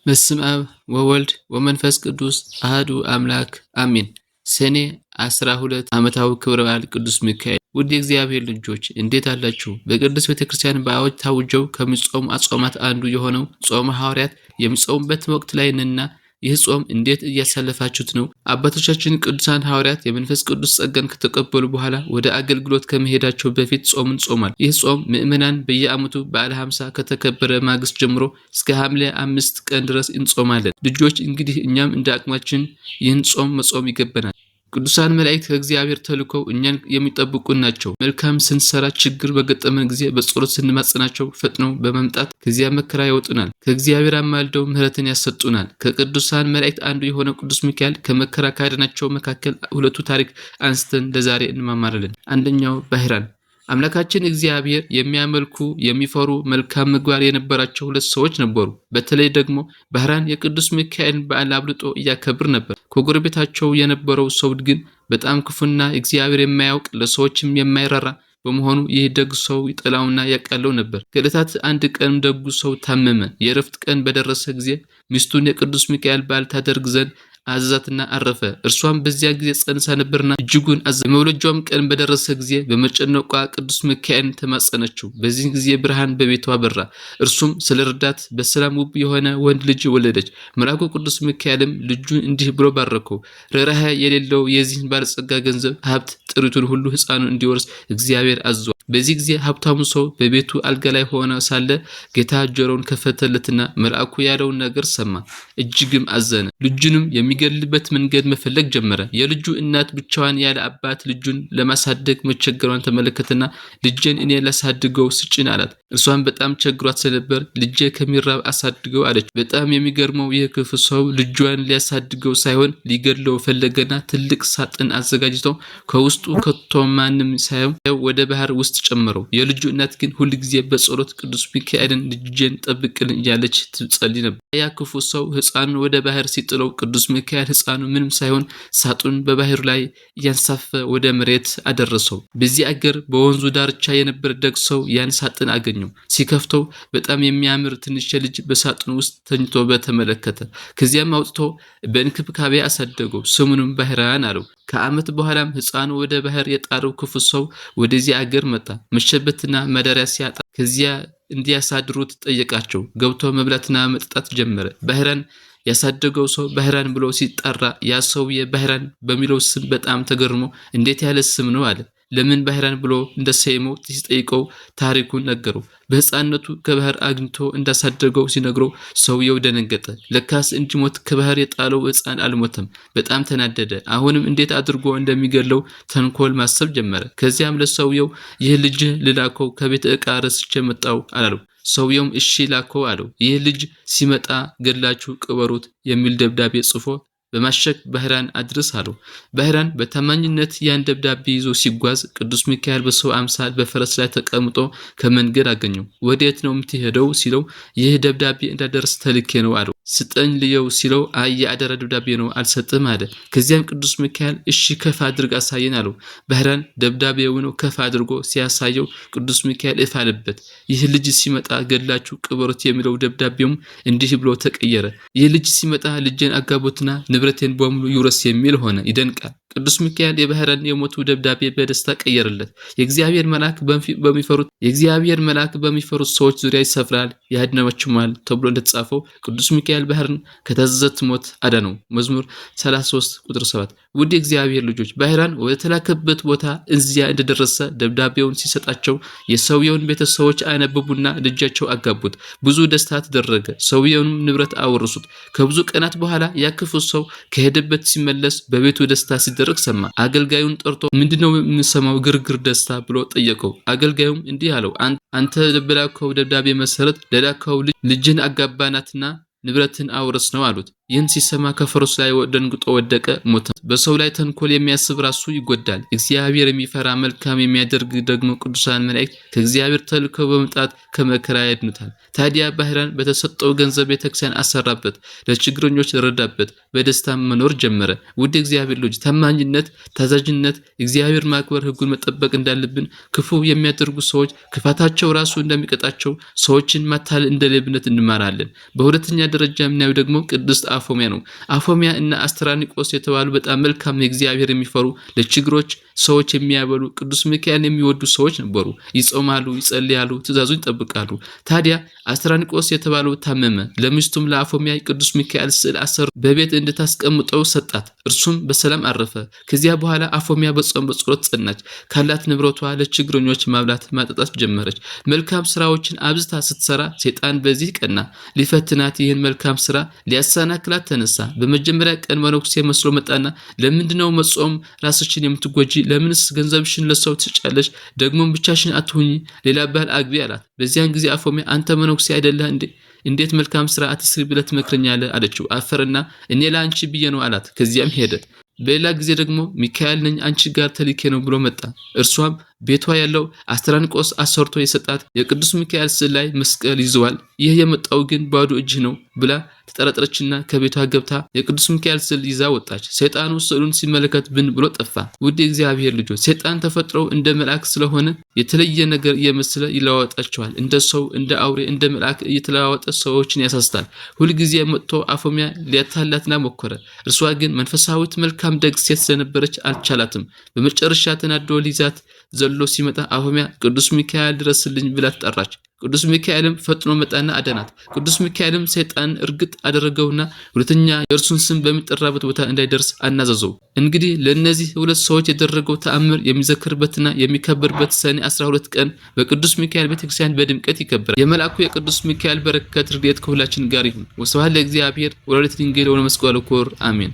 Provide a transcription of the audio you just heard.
በስመ አብ ወወልድ ወመንፈስ ቅዱስ አህዱ አምላክ አሜን። ሰኔ 12 ዓመታዊ ክብረ በዓል ቅዱስ ሚካኤል። ውድ የእግዚአብሔር ልጆች እንዴት አላችሁ? በቅዱስ ቤተክርስቲያን በአዋጅ ታውጀው ከሚጾሙ አጽዋማት አንዱ የሆነው ጾመ ሐዋርያት የሚጾሙበት ወቅት ላይ ነንና ይህ ጾም እንዴት እያሳለፋችሁት ነው? አባቶቻችን ቅዱሳን ሐዋርያት የመንፈስ ቅዱስ ጸጋን ከተቀበሉ በኋላ ወደ አገልግሎት ከመሄዳቸው በፊት ጾምን ጾሟል። ይህ ጾም ምእመናን በየዓመቱ በዓለ ሃምሳ ከተከበረ ማግስት ጀምሮ እስከ ሐምሌ 5 ቀን ድረስ እንጾማለን። ልጆች እንግዲህ እኛም እንደ አቅማችን ይህን ጾም መጾም ይገባናል። ቅዱሳን መላእክት ከእግዚአብሔር ተልከው እኛን የሚጠብቁን ናቸው። መልካም ስንሰራ ችግር በገጠመን ጊዜ በጸሎት ስንማጸናቸው ፈጥነው በመምጣት ከዚያ መከራ ያወጡናል። ከእግዚአብሔር አማልደው ምሕረትን ያሰጡናል። ከቅዱሳን መላእክት አንዱ የሆነው ቅዱስ ሚካኤል ከመከራ ካዳናቸው መካከል ሁለቱ ታሪክ አንስተን ለዛሬ እንማማራለን። አንደኛው ባህራን። አምላካችን እግዚአብሔር የሚያመልኩ የሚፈሩ መልካም ምግባር የነበራቸው ሁለት ሰዎች ነበሩ። በተለይ ደግሞ ባህራን የቅዱስ ሚካኤልን በዓል አብልጦ እያከብር ነበር። ከጎረቤታቸው የነበረው ሰው ግን በጣም ክፉና እግዚአብሔር የማያውቅ ለሰዎችም የማይራራ በመሆኑ ይህ ደግ ሰው ይጠላውና ያቃለው ነበር። ከዕለታት አንድ ቀን ደጉ ሰው ታመመ። የእረፍት ቀን በደረሰ ጊዜ ሚስቱን የቅዱስ ሚካኤል በዓል ታደርግ ዘንድ አዘዛትና አረፈ። እርሷም በዚያ ጊዜ ጸንሳ ነበርና እጅጉን አዘነች። የመውለጃውም ቀን በደረሰ ጊዜ በመጨነቋ ቅዱስ ሚካኤልን ተማጸነችው። በዚህ ጊዜ ብርሃን በቤቷ በራ። እርሱም ስለረዳት በሰላም ውብ የሆነ ወንድ ልጅ ወለደች። መልአኩ ቅዱስ ሚካኤልም ልጁን እንዲህ ብሎ ባረከው። ርኅራኄ የሌለው የዚህን ባለጸጋ ገንዘብ ሀብት ጥሪቱን ሁሉ ሕፃኑን እንዲወርስ እግዚአብሔር አዟል። በዚህ ጊዜ ሀብታሙ ሰው በቤቱ አልጋ ላይ ሆነ ሳለ ጌታ ጆሮውን ከፈተለትና መልአኩ ያለውን ነገር ሰማ። እጅግም አዘነ። ልጁንም የሚገልበት መንገድ መፈለግ ጀመረ። የልጁ እናት ብቻዋን ያለ አባት ልጁን ለማሳደግ መቸገሯን ተመለከተና ልጄን እኔ ላሳድገው ስጭን አላት። እርሷን በጣም ቸግሯት ስለነበር ልጄ ከሚራብ አሳድገው አለች። በጣም የሚገርመው ይህ ክፉ ሰው ልጇን ሊያሳድገው ሳይሆን ሊገድለው ፈለገና ትልቅ ሳጥን አዘጋጅተው ከውስጡ ከቶ ማንም ሳይው ወደ ባህር ውስጥ ጨመረው። የልጁ እናት ግን ሁሉ ጊዜ በጸሎት ቅዱስ ሚካኤልን ልጄን ጠብቅልን እያለች ትጸልይ ነበር። ያ ክፉ ሰው ሕፃኑን ወደ ባህር ሲጥለው ቅዱስ ሚካኤል ሕፃኑ ምንም ሳይሆን ሳጥኑን በባህር ላይ እያንሳፈ ወደ መሬት አደረሰው። በዚህ አገር በወንዙ ዳርቻ የነበረ ደግ ሰው ያን ሳጥን አገኘው። ሲከፍተው በጣም የሚያምር ትንሽ ልጅ በሳጥኑ ውስጥ ተኝቶ በተመለከተ። ከዚያም አውጥቶ በእንክብካቤ አሳደገው። ስሙንም ባህራን አለው። ከዓመት በኋላም ሕፃኑ ወደ ባህር የጣለው ክፉ ሰው ወደዚህ አገር መጣ። መሸበትና ማደሪያ ሲያጣ ከዚያ እንዲያሳድሩት ጠየቃቸው። ገብቶ መብላትና መጠጣት ጀመረ። ባህራን ያሳደገው ሰው ባህራን ብሎ ሲጠራ ያ ሰውዬ ባህራን በሚለው ስም በጣም ተገርሞ እንዴት ያለ ስም ነው አለ። ለምን ባህራን ብሎ እንደሰየመው ሲጠይቀው ታሪኩን ነገረው። በሕፃንነቱ ከባህር አግኝቶ እንዳሳደገው ሲነግረው ሰውየው ደነገጠ። ለካስ እንዲሞት ከባህር የጣለው ሕፃን አልሞተም። በጣም ተናደደ። አሁንም እንዴት አድርጎ እንደሚገለው ተንኮል ማሰብ ጀመረ። ከዚያም ለሰውየው ይህ ልጅ ልላከው ከቤት ዕቃ ረስቼ መጣው አለው። ሰውየውም እሺ ላከው አለው። ይህ ልጅ ሲመጣ ገላችሁ ቅበሩት የሚል ደብዳቤ ጽፎ በማሸግ ባህራን አድርስ አለው። ባህራን በታማኝነት ያን ደብዳቤ ይዞ ሲጓዝ ቅዱስ ሚካኤል በሰው አምሳል በፈረስ ላይ ተቀምጦ ከመንገድ አገኘው። ወዴት ነው የምትሄደው ሲለው ይህ ደብዳቤ እንዳደርስ ተልኬ ነው አለው። ስጠኝ ልየው ሲለው አይ የአደራ ደብዳቤ ነው አልሰጥም አለ። ከዚያም ቅዱስ ሚካኤል እሺ ከፍ አድርግ አሳየን አለው። ባህራን ደብዳቤውን ከፍ አድርጎ ሲያሳየው ቅዱስ ሚካኤል እፍ አለበት። ይህ ልጅ ሲመጣ ገላችሁ ቅበሩት የሚለው ደብዳቤውም እንዲህ ብሎ ተቀየረ። ይህ ልጅ ሲመጣ ልጄን አጋቦትና ንብረቴን በሙሉ ይውረስ የሚል ሆነ። ይደንቃል። ቅዱስ ሚካኤል የባህራን የሞቱ ደብዳቤ በደስታ ቀየረለት። የእግዚአብሔር መልአክ በሚፈሩት ሰዎች ዙሪያ ይሰፍራል ያድናቸውማል ተብሎ እንደተጻፈው ቅዱስ ሚካኤል ባህርን ከታዘዘት ሞት አዳነው። መዝሙር 33 ቁጥር 7። ውድ የእግዚአብሔር ልጆች ባህራን ወደ ተላከበት ቦታ እዚያ እንደደረሰ ደብዳቤውን ሲሰጣቸው የሰውየውን ቤተሰቦች አነበቡና ልጃቸው አጋቡት። ብዙ ደስታ ተደረገ። ሰውየውንም ንብረት አወረሱት። ከብዙ ቀናት በኋላ ያክፉ ሰው ከሄደበት ሲመለስ በቤቱ ደስታ ሲደረግ ሰማ። አገልጋዩን ጠርቶ ምንድነው የምሰማው ግርግር ደስታ ብሎ ጠየቀው። አገልጋዩም እንዲህ አለው፣ አንተ በላከው ደብዳቤ መሰረት ለላከው ልጅን አጋባናትና ንብረትን አውረስ ነው አሉት። ይህን ሲሰማ ከፈረሱ ላይ ደንግጦ ወደቀ፣ ሞተ። በሰው ላይ ተንኮል የሚያስብ ራሱ ይጎዳል። እግዚአብሔር የሚፈራ መልካም የሚያደርግ ደግሞ ቅዱሳን መላእክት ከእግዚአብሔር ተልከው በመምጣት ከመከራ ያድኑታል። ታዲያ ባህራን በተሰጠው ገንዘብ ቤተክርስቲያን አሰራበት፣ ለችግረኞች ረዳበት፣ በደስታም መኖር ጀመረ። ውድ እግዚአብሔር ልጅ ታማኝነት፣ ታዛዥነት፣ እግዚአብሔር ማክበር፣ ሕጉን መጠበቅ እንዳለብን፣ ክፉ የሚያደርጉ ሰዎች ክፋታቸው ራሱ እንደሚቀጣቸው፣ ሰዎችን ማታለል እንደሌብነት እንማራለን። በሁለተኛ ደረጃ የምናየው ደግሞ ቅድስት አፎሚያ ነው። አፎሚያ እና አስትራኒቆስ የተባሉ በጣም መልካም እግዚአብሔር የሚፈሩ ለችግሮች ሰዎች የሚያበሉ ቅዱስ ሚካኤልን የሚወዱ ሰዎች ነበሩ። ይጾማሉ፣ ይጸልያሉ፣ ትእዛዙን ይጠብቃሉ። ታዲያ አስትራኒቆስ የተባለው ታመመ። ለሚስቱም ለአፎሚያ ቅዱስ ሚካኤል ስዕል አሰሩ፣ በቤት እንድታስቀምጠው ሰጣት። እርሱም በሰላም አረፈ። ከዚያ በኋላ አፎሚያ በጾም በጸሎት ጸናች። ካላት ንብረቷ ለችግረኞች ማብላት ማጠጣት ጀመረች። መልካም ስራዎችን አብዝታ ስትሰራ ሰይጣን በዚህ ቀና። ሊፈትናት ይህን መልካም ስራ ሊያሰናክላት ተነሳ። በመጀመሪያ ቀን መነኩሴ መስሎ መጣና ለምንድነው መጾም ራስሽን የምትጎጂ? ለምንስ ገንዘብሽን ለሰው ትጫለሽ? ደግሞም ብቻሽን አትሁኚ፣ ሌላ ባል አግቢ አላት። በዚያን ጊዜ አፎሚያ አንተ መነኩሴ አይደለህ እንዴ? እንዴት መልካም ስራ አትስሪ ብለህ ትመክረኛለህ? አለችው። አፈርና እኔ ለአንቺ ብዬ ነው አላት። ከዚያም ሄደ። በሌላ ጊዜ ደግሞ ሚካኤል ነኝ አንቺ ጋር ተልኬ ነው ብሎ መጣ። እርሷም ቤቷ ያለው አስትራኒቆስ አሰርቶ የሰጣት የቅዱስ ሚካኤል ስዕል ላይ መስቀል ይዘዋል። ይህ የመጣው ግን ባዶ እጅ ነው ብላ ተጠራጠረችና ከቤቷ ገብታ የቅዱስ ሚካኤል ስዕል ይዛ ወጣች። ሰይጣኑ ስዕሉን ሲመለከት ብን ብሎ ጠፋ። ውድ እግዚአብሔር ልጆች ሰይጣን ተፈጥሮ እንደ መልአክ ስለሆነ የተለየ ነገር እየመሰለ ይለዋወጣቸዋል። እንደ ሰው፣ እንደ አውሬ፣ እንደ መልአክ እየተለዋወጠ ሰዎችን ያሳስታል። ሁልጊዜ መጥቶ አፎሚያ ሊያታላትና ሞከረ። እርሷ ግን መንፈሳዊት መልካም ደግ ሴት ስለነበረች አልቻላትም። በመጨረሻ ተናዶ ሊይዛት ዘሎ ሲመጣ አፎሚያ ቅዱስ ሚካኤል ድረስልኝ ብላ ተጠራች። ቅዱስ ሚካኤልም ፈጥኖ መጣና አዳናት። ቅዱስ ሚካኤልም ሰይጣን እርግጥ አደረገውና ሁለተኛ የእርሱን ስም በሚጠራበት ቦታ እንዳይደርስ አናዘዘው። እንግዲህ ለነዚህ ሁለት ሰዎች የደረገው ተአምር የሚዘክርበትና የሚከበርበት ሰኔ 12 ቀን በቅዱስ ሚካኤል ቤተክርስቲያን በድምቀት ይከበራል። የመልአኩ የቅዱስ ሚካኤል በረከት ረድኤት ከሁላችን ጋር ይሁን። ወስብሐት ለእግዚአብሔር ወለወላዲቱ ድንግል ወለመስቀሉ ክቡር አሜን።